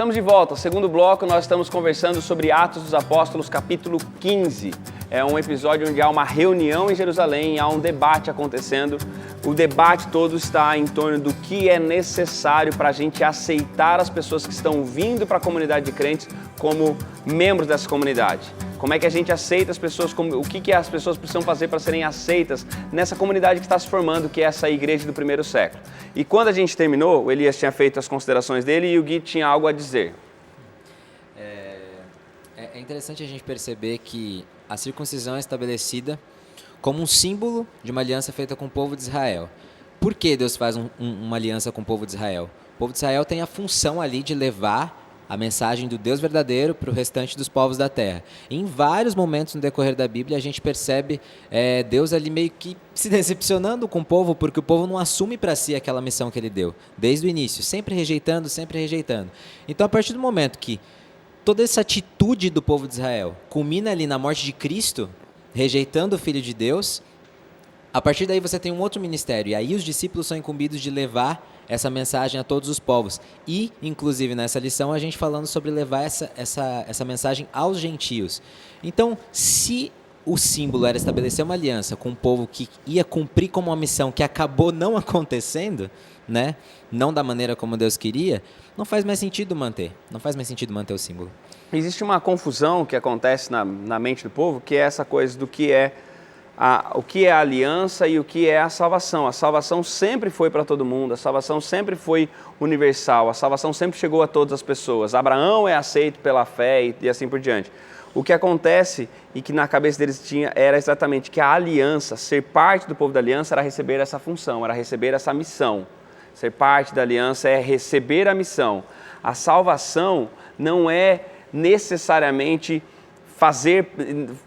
Estamos de volta. Segundo bloco, nós estamos conversando sobre Atos dos Apóstolos, capítulo 15. É um episódio onde há uma reunião em Jerusalém, há um debate acontecendo. O debate todo está em torno do que é necessário para a gente aceitar as pessoas que estão vindo para a comunidade de crentes como membros dessa comunidade. Como é que a gente aceita as pessoas, o que as pessoas precisam fazer para serem aceitas nessa comunidade que está se formando, que é essa igreja do primeiro século. E quando a gente terminou, o Elias tinha feito as considerações dele e o Gui tinha algo a dizer. É interessante a gente perceber que a circuncisão é estabelecida como um símbolo de uma aliança feita com o povo de Israel. Por que Deus faz uma aliança com o povo de Israel? O povo de Israel tem a função ali de levar a mensagem do Deus verdadeiro para o restante dos povos da terra. Em vários momentos no decorrer da Bíblia, a gente percebe Deus ali meio que se decepcionando com o povo, porque o povo não assume para si aquela missão que ele deu, desde o início, sempre rejeitando, sempre rejeitando. Então, a partir do momento que toda essa atitude do povo de Israel culmina ali na morte de Cristo, rejeitando o Filho de Deus, a partir daí você tem um outro ministério, e aí os discípulos são incumbidos de levar essa mensagem a todos os povos. E, inclusive, nessa lição, a gente falando sobre levar essa mensagem aos gentios. Então, se o símbolo era estabelecer uma aliança com um povo que ia cumprir como uma missão que acabou não acontecendo, né? Não da maneira como Deus queria, não faz mais sentido manter. Não faz mais sentido manter o símbolo. Existe uma confusão que acontece na mente do povo, que é essa coisa do que é o que é a aliança e o que é a salvação. A salvação sempre foi para todo mundo, a salvação sempre foi universal, a salvação sempre chegou a todas as pessoas. Abraão é aceito pela fé e assim por diante. O que acontece e que na cabeça deles tinha era exatamente que a aliança, ser parte do povo da aliança era receber essa função, era receber essa missão. Ser parte da aliança é receber a missão. A salvação não é necessariamente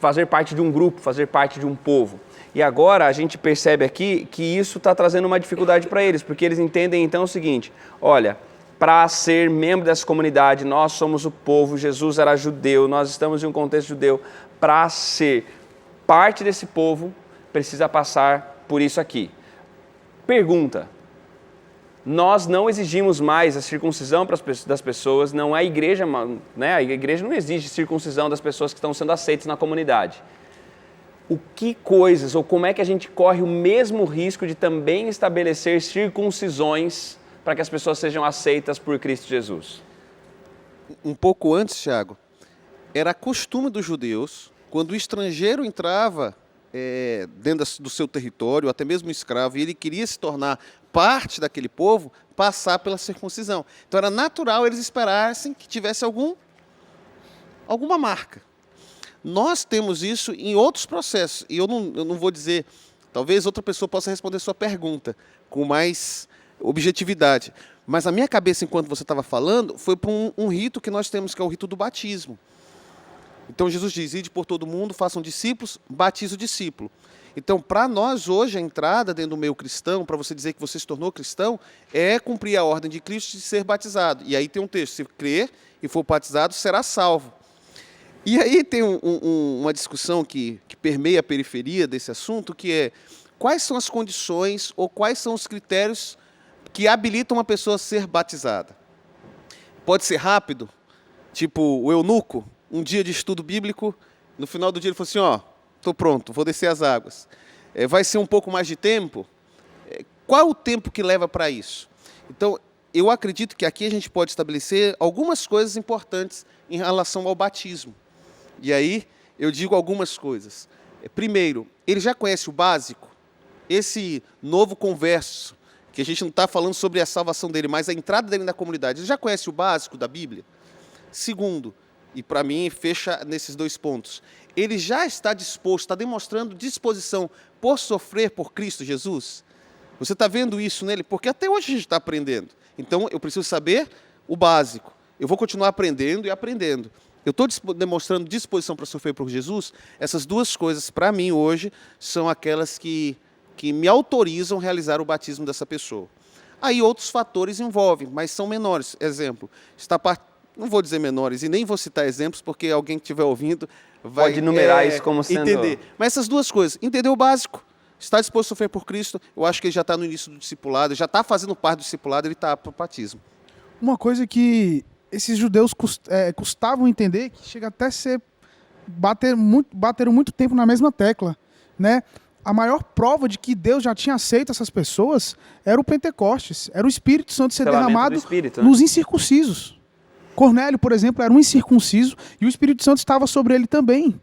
fazer parte de um grupo, fazer parte de um povo. E agora a gente percebe aqui que isso está trazendo uma dificuldade para eles, porque eles entendem então o seguinte: olha, para ser membro dessa comunidade, nós somos o povo, Jesus era judeu, nós estamos em um contexto judeu. Para ser parte desse povo, precisa passar por isso aqui. Pergunta: nós não exigimos mais a circuncisão das pessoas, não é a igreja, né? A igreja não exige circuncisão das pessoas que estão sendo aceitas na comunidade. O que coisas, ou como é que a gente corre o mesmo risco de também estabelecer circuncisões para que as pessoas sejam aceitas por Cristo Jesus? Um pouco antes, Thiago, era costume dos judeus, quando o estrangeiro entrava dentro do seu território, até mesmo escravo, e ele queria se tornar parte daquele povo, passar pela circuncisão. Então era natural eles esperassem que tivesse alguma marca. Nós temos isso em outros processos, e eu não vou dizer, talvez outra pessoa possa responder sua pergunta com mais objetividade, mas a minha cabeça, enquanto você estava falando, foi para um rito que nós temos, que é o rito do batismo. Então Jesus diz: ide por todo mundo, façam discípulos, batize o discípulo. Então, para nós hoje, a entrada dentro do meio cristão, para você dizer que você se tornou cristão, é cumprir a ordem de Cristo de ser batizado. E aí tem um texto: se crer e for batizado, será salvo. E aí tem uma discussão que permeia a periferia desse assunto, que é: quais são as condições ou quais são os critérios que habilitam uma pessoa a ser batizada? Pode ser rápido, tipo o eunuco, um dia de estudo bíblico, no final do dia ele falou assim: ó, estou pronto, vou descer as águas. Vai ser um pouco mais de tempo? Qual é o tempo que leva para isso? Então, eu acredito que aqui a gente pode estabelecer algumas coisas importantes em relação ao batismo. E aí, eu digo algumas coisas. Primeiro, ele já conhece o básico? Esse novo converso, que a gente não está falando sobre a salvação dele, mas a entrada dele na comunidade, ele já conhece o básico da Bíblia? Segundo, e para mim fecha nesses dois pontos, ele já está disposto, está demonstrando disposição por sofrer por Cristo Jesus? Você está vendo isso nele? Porque até hoje a gente está aprendendo. Então eu preciso saber o básico. Eu vou continuar aprendendo e aprendendo. Eu estou demonstrando disposição para sofrer por Jesus? Essas duas coisas, para mim, hoje, são aquelas que me autorizam a realizar o batismo dessa pessoa. Aí outros fatores envolvem, mas são menores. Exemplo, não vou dizer menores e nem vou citar exemplos, porque alguém que estiver ouvindo vai pode enumerar isso como sendo... entender. Mas essas duas coisas: entender o básico, está disposto a sofrer por Cristo, eu acho que ele já está no início do discipulado, já está fazendo parte do discipulado, ele está para o batismo. Uma coisa que esses judeus custavam entender que chega até ser bateram muito tempo na mesma tecla, né? A maior prova de que Deus já tinha aceito essas pessoas era o Pentecostes, era o Espírito Santo ser derramado nos incircuncisos. Cornélio, por exemplo, era um incircunciso e o Espírito Santo estava sobre ele também.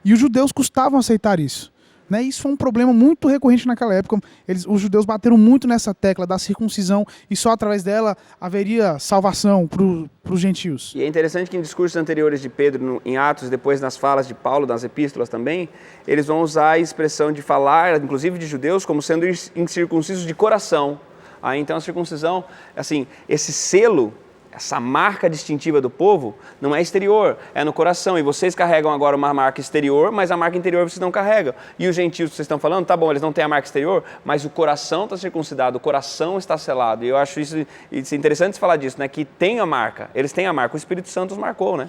E os judeus custavam aceitar isso. Né? Isso foi um problema muito recorrente naquela época. Os judeus bateram muito nessa tecla da circuncisão e só através dela haveria salvação para os gentios. E é interessante que em discursos anteriores de Pedro, em Atos, depois nas falas de Paulo, nas epístolas também, eles vão usar a expressão de falar, inclusive de judeus, como sendo incircuncisos de coração. Então a circuncisão, assim, esse selo, essa marca distintiva do povo não é exterior, é no coração. E vocês carregam agora uma marca exterior, mas a marca interior vocês não carregam. E os gentios que vocês estão falando, tá bom, eles não têm a marca exterior, mas o coração está circuncidado, o coração está selado. E eu acho isso interessante falar disso, né? Que tem a marca, eles têm a marca, o Espírito Santo os marcou, né?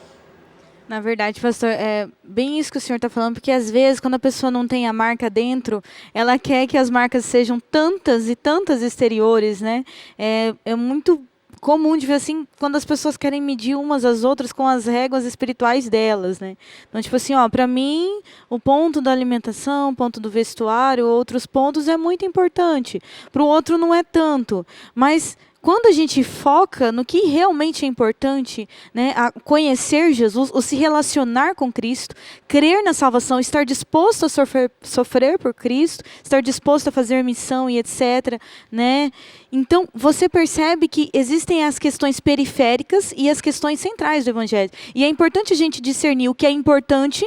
Na verdade, pastor, é bem isso que o senhor está falando, porque às vezes, quando a pessoa não tem a marca dentro, ela quer que as marcas sejam tantas e tantas exteriores, né? É muito comum de ver assim, quando as pessoas querem medir umas às outras com as réguas espirituais delas, né? Então, tipo assim, para mim, o ponto da alimentação, o ponto do vestuário, outros pontos é muito importante. Para o outro não é tanto, mas quando a gente foca no que realmente é importante, né, a conhecer Jesus, o se relacionar com Cristo, crer na salvação, estar disposto a sofrer por Cristo, estar disposto a fazer missão e etc., né? Então, você percebe que existem as questões periféricas e as questões centrais do Evangelho. E é importante a gente discernir o que é importante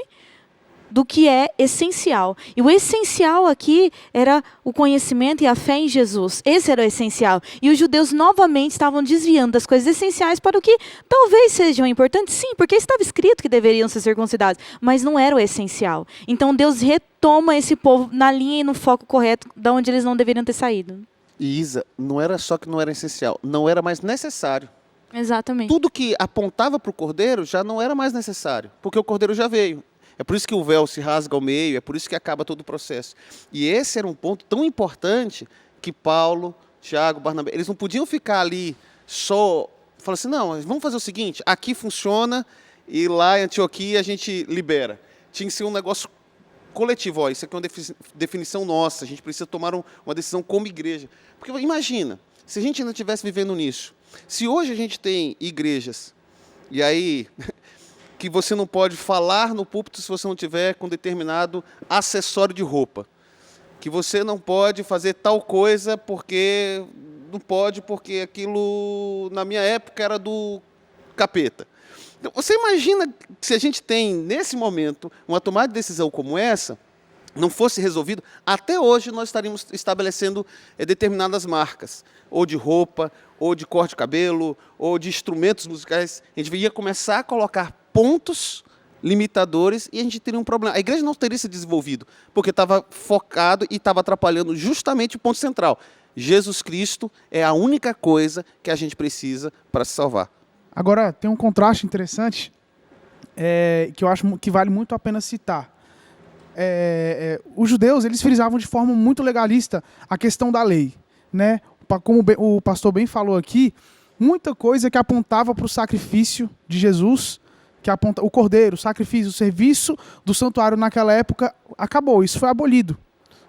do que é essencial. E o essencial aqui era o conhecimento e a fé em Jesus. Esse era o essencial. E os judeus novamente estavam desviando das coisas essenciais para o que talvez sejam importantes, sim, porque estava escrito que deveriam ser circuncidados, mas não era o essencial. Então Deus retoma esse povo na linha e no foco correto de onde eles não deveriam ter saído. E Isa, não era só que não era essencial, não era mais necessário. Exatamente. Tudo que apontava para o cordeiro já não era mais necessário, porque o cordeiro já veio. É por isso que o véu se rasga ao meio, é por isso que acaba todo o processo. E esse era um ponto tão importante que Paulo, Tiago, Barnabé, eles não podiam ficar ali só, falando assim, não, vamos fazer o seguinte, aqui funciona e lá em Antioquia a gente libera. Tinha que ser um negócio coletivo, isso aqui é uma definição nossa, a gente precisa tomar uma decisão como igreja. Porque imagina, se a gente ainda estivesse vivendo nisso, se hoje a gente tem igrejas, e aí que você não pode falar no púlpito se você não tiver com determinado acessório de roupa, que você não pode fazer tal coisa porque não pode, porque aquilo na minha época era do capeta. Então, você imagina se a gente tem nesse momento uma tomada de decisão como essa, não fosse resolvido, até hoje nós estaríamos estabelecendo determinadas marcas, ou de roupa, ou de corte de cabelo, ou de instrumentos musicais. A gente ia começar a colocar pontos limitadores e a gente teria um problema. A igreja não teria se desenvolvido, porque estava focado e estava atrapalhando justamente o ponto central. Jesus Cristo é a única coisa que a gente precisa para se salvar. Agora, tem um contraste interessante que eu acho que vale muito a pena citar. Os judeus, eles frisavam de forma muito legalista a questão da lei, né? Como o pastor bem falou aqui, muita coisa que apontava para o sacrifício de Jesus, que aponta o cordeiro, o sacrifício, o serviço do santuário naquela época acabou, isso foi abolido,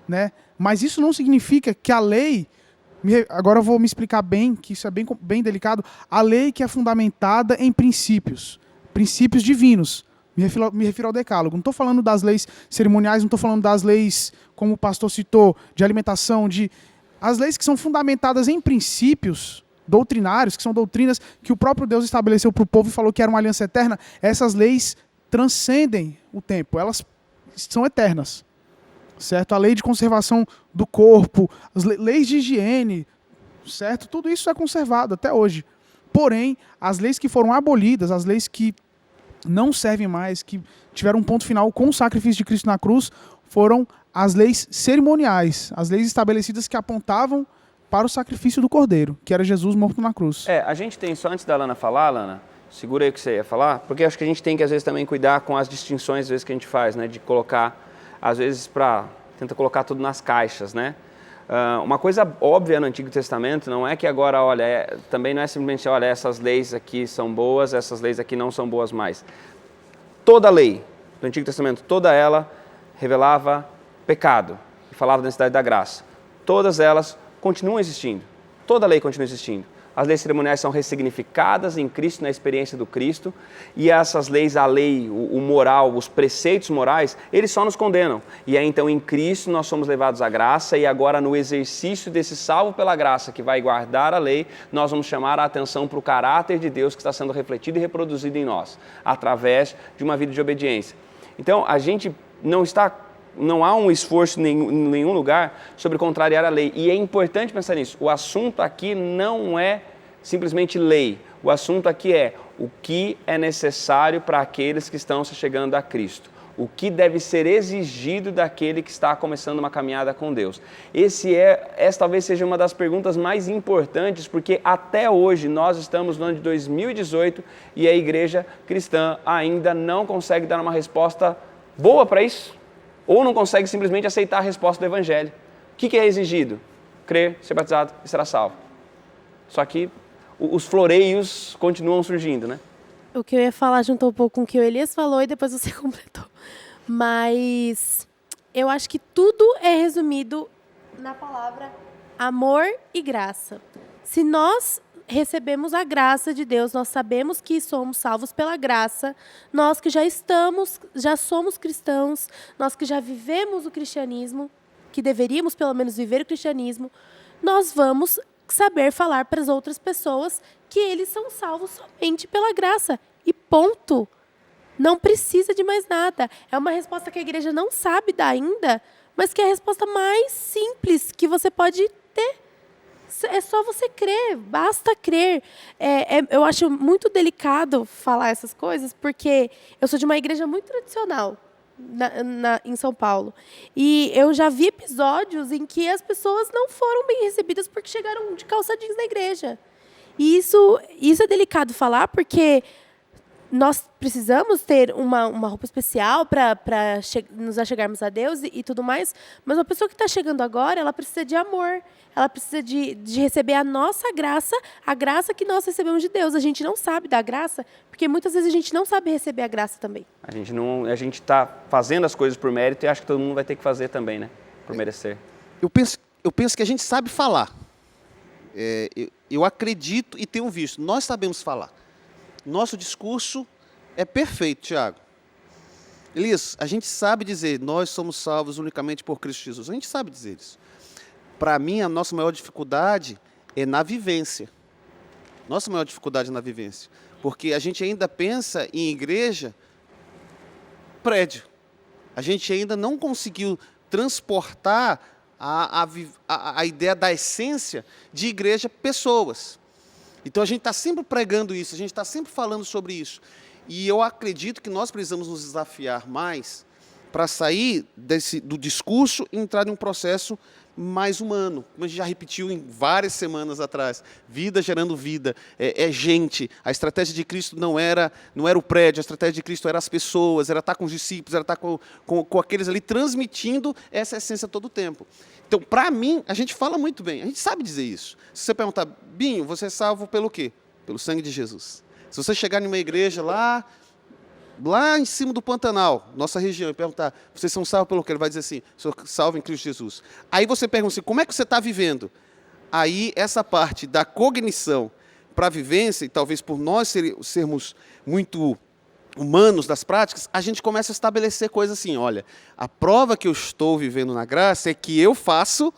né? Mas isso não significa que a lei, agora eu vou me explicar bem, que isso é bem delicado, a lei que é fundamentada em princípios divinos. Me refiro ao decálogo. Não estou falando das leis cerimoniais, não estou falando das leis, como o pastor citou, de alimentação, as leis que são fundamentadas em princípios doutrinários, que são doutrinas que o próprio Deus estabeleceu para o povo e falou que era uma aliança eterna. Essas leis transcendem o tempo, elas são eternas, certo? A lei de conservação do corpo, as leis de higiene, certo? Tudo isso é conservado até hoje. Porém, as leis que foram abolidas, as leis que não servem mais, que tiveram um ponto final com o sacrifício de Cristo na cruz, foram as leis cerimoniais, as leis estabelecidas que apontavam para o sacrifício do Cordeiro, que era Jesus morto na cruz. A gente tem, só antes da Lana falar, Lana, segura aí o que você ia falar, porque acho que a gente tem que, às vezes, também cuidar com as distinções, às vezes, que a gente faz, né, de colocar, às vezes, tenta colocar tudo nas caixas, né? Uma coisa óbvia no Antigo Testamento não é que agora, olha, também não é simplesmente, olha, essas leis aqui são boas, essas leis aqui não são boas mais. Toda a lei do Antigo Testamento, toda ela revelava pecado e falava da necessidade da graça. Todas elas continuam existindo. Toda a lei continua existindo. As leis cerimoniais são ressignificadas em Cristo, na experiência do Cristo, e essas leis, a lei, o moral, os preceitos morais, eles só nos condenam. E aí então em Cristo nós somos levados à graça, e agora no exercício desse salvo pela graça que vai guardar a lei, nós vamos chamar a atenção para o caráter de Deus que está sendo refletido e reproduzido em nós, através de uma vida de obediência. Então a gente não há um esforço em nenhum lugar sobre contrariar a lei. E é importante pensar nisso. O assunto aqui não é simplesmente lei. O assunto aqui é o que é necessário para aqueles que estão se chegando a Cristo. O que deve ser exigido daquele que está começando uma caminhada com Deus. Essa talvez seja uma das perguntas mais importantes, porque até hoje nós estamos no ano de 2018 e a igreja cristã ainda não consegue dar uma resposta boa para isso. Ou não consegue simplesmente aceitar a resposta do Evangelho. O que é exigido? Crer, ser batizado e será salvo. Só que os floreios continuam surgindo, né? O que eu ia falar juntou um pouco com o que o Elias falou e depois você completou. Mas eu acho que tudo é resumido na palavra amor e graça. Se nós recebemos a graça de Deus, nós sabemos que somos salvos pela graça, nós que já somos cristãos, nós que já vivemos o cristianismo, que deveríamos pelo menos viver o cristianismo, nós vamos saber falar para as outras pessoas que eles são salvos somente pela graça. E ponto. Não precisa de mais nada. É uma resposta que a igreja não sabe dar ainda, mas que é a resposta mais simples que você pode ter. É só você crer, basta crer. Eu acho muito delicado falar essas coisas, porque eu sou de uma igreja muito tradicional em São Paulo. E eu já vi episódios em que as pessoas não foram bem recebidas porque chegaram de calça jeans na igreja. E isso é delicado falar, porque nós precisamos ter uma roupa especial para nos achegarmos a Deus e tudo mais, mas uma pessoa que está chegando agora, ela precisa de amor, ela precisa de receber a nossa graça, a graça que nós recebemos de Deus. A gente não sabe dar graça, porque muitas vezes a gente não sabe receber a graça também. A gente está fazendo as coisas por mérito e acha que todo mundo vai ter que fazer também, né? Por merecer. Eu penso que a gente sabe falar. Eu acredito e tenho visto. Nós sabemos falar. Nosso discurso é perfeito, Tiago. Elias, a gente sabe dizer, nós somos salvos unicamente por Cristo Jesus. A gente sabe dizer isso. Para mim, a nossa maior dificuldade é na vivência. Nossa maior dificuldade é na vivência. Porque a gente ainda pensa em igreja, prédio. A gente ainda não conseguiu transportar a ideia da essência de igreja, pessoas. Então, a gente está sempre pregando isso, a gente está sempre falando sobre isso. E eu acredito que nós precisamos nos desafiar mais para sair do discurso e entrar em um processo mais humano, como a gente já repetiu em várias semanas atrás. Vida gerando vida, gente. A estratégia de Cristo não era o prédio, a estratégia de Cristo era as pessoas, era estar com os discípulos, era estar com aqueles ali, transmitindo essa essência todo o tempo. Então, para mim, a gente fala muito bem, a gente sabe dizer isso. Se você perguntar, Binho, você é salvo pelo quê? Pelo sangue de Jesus. Se você chegar numa igreja lá em cima do Pantanal, nossa região, e perguntar, vocês são salvos pelo quê? Ele vai dizer assim, sou salvo em Cristo Jesus. Aí você pergunta assim, como é que você está vivendo? Aí essa parte da cognição para a vivência, e talvez por nós sermos muito humanos das práticas, a gente começa a estabelecer coisas assim, olha, a prova que eu estou vivendo na graça é que eu faço,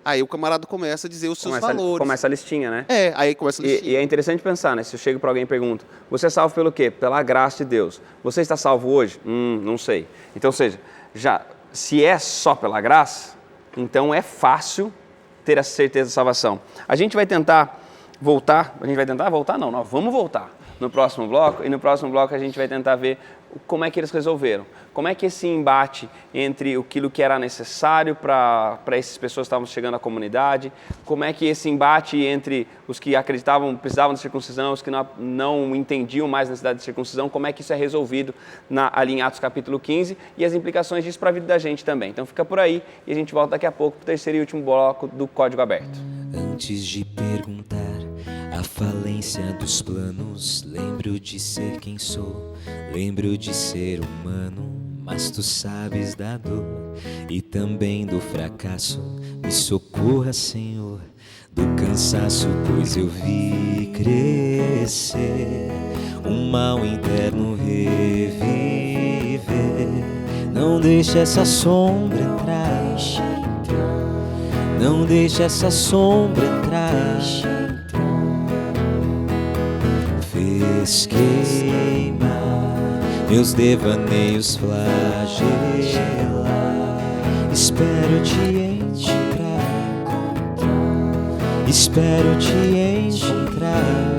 aí o camarada começa a dizer os seus valores. Começa a listinha, né? Aí começa a listinha. E é interessante pensar, né? Se eu chego para alguém e pergunto, você é salvo pelo quê? Pela graça de Deus. Você está salvo hoje? Não sei. Então, ou seja, se é só pela graça, então é fácil ter a certeza da salvação. A gente vai tentar voltar, não, nós vamos voltar. no próximo bloco, e no próximo bloco a gente vai tentar ver como é que eles resolveram. Como é que esse embate entre aquilo que era necessário para essas pessoas que estavam chegando à comunidade, como é que esse embate entre os que acreditavam, precisavam de circuncisão, os que não entendiam mais a necessidade de circuncisão, como é que isso é resolvido ali em Atos capítulo 15 e as implicações disso para a vida da gente também. Então fica por aí e a gente volta daqui a pouco para o terceiro e último bloco do Código Aberto. Antes de perguntar a falência dos planos, lembro de ser quem sou, lembro de ser humano, mas tu sabes da dor e também do fracasso. Me socorra, Senhor, do cansaço, pois eu vi crescer um mal interno reviver. Não deixe essa sombra entrar, não deixe essa sombra entrar. Fez queimar meus devaneios, flagelar. Espero-te encontrar, espero-te encontrar.